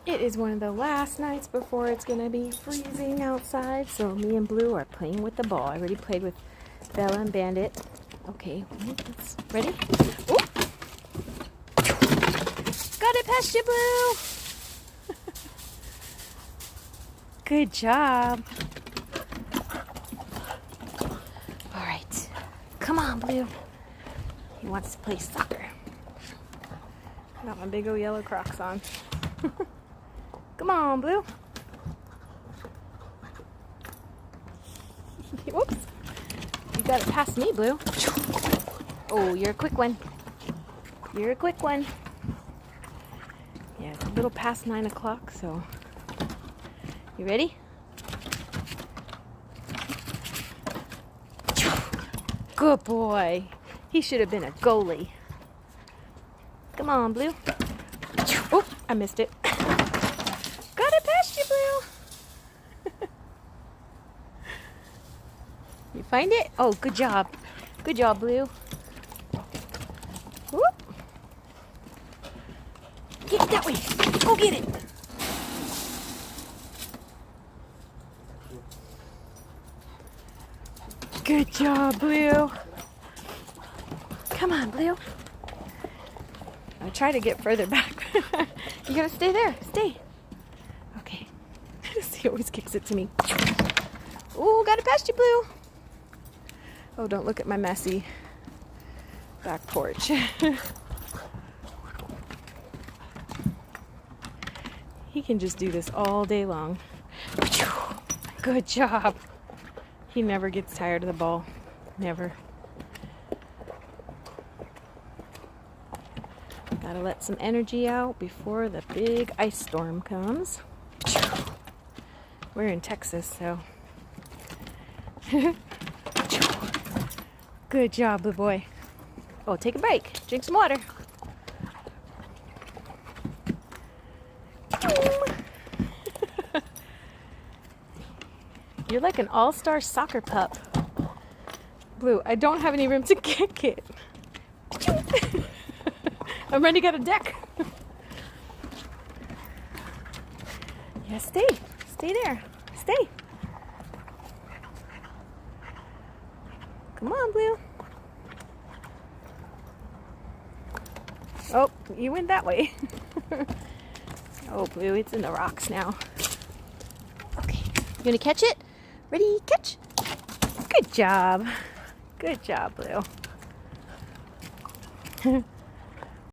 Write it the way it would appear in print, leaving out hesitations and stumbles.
It is one of the last nights before it's going to be freezing outside, so me and Blue are playing with the ball. I already played with Bella and Bandit. Okay, let's, ready? Ooh. Got it past you, Blue! Good job. All right, come on, Blue. He wants to play soccer. I got my big old yellow Crocs on. Come on, Blue. Whoops. You got it past me, Blue. Oh, you're a quick one. You're a quick one. Yeah, it's a little past 9 o'clock, so. You ready? Good boy. He should have been a goalie. Come on, Blue. Oh, I missed it. Got it past you, Blue. You find it? Oh, good job. Good job, Blue. Whoop. Get it that way. Go get it. Good job, Blue. Come on, Blue. I try to get further back. You gotta stay there. Stay. Okay. He always kicks it to me. Oh, got it past you, Blue. Oh, don't look at my messy back porch. He can just do this all day long. Good job. He never gets tired of the ball. Never. Gotta let some energy out before the big ice storm comes. We're in Texas, so. Good job, Blue boy. Oh, take a break. Drink some water. You're like an all-star soccer pup. Blue, I don't have any room to kick it. I'm ready to get a deck. Yeah, stay. Stay there. Stay. Come on, Blue. Oh, you went that way. Oh, Blue, it's in the rocks now. Okay, you gonna catch it? Ready, catch. Good job. Good job, Blue.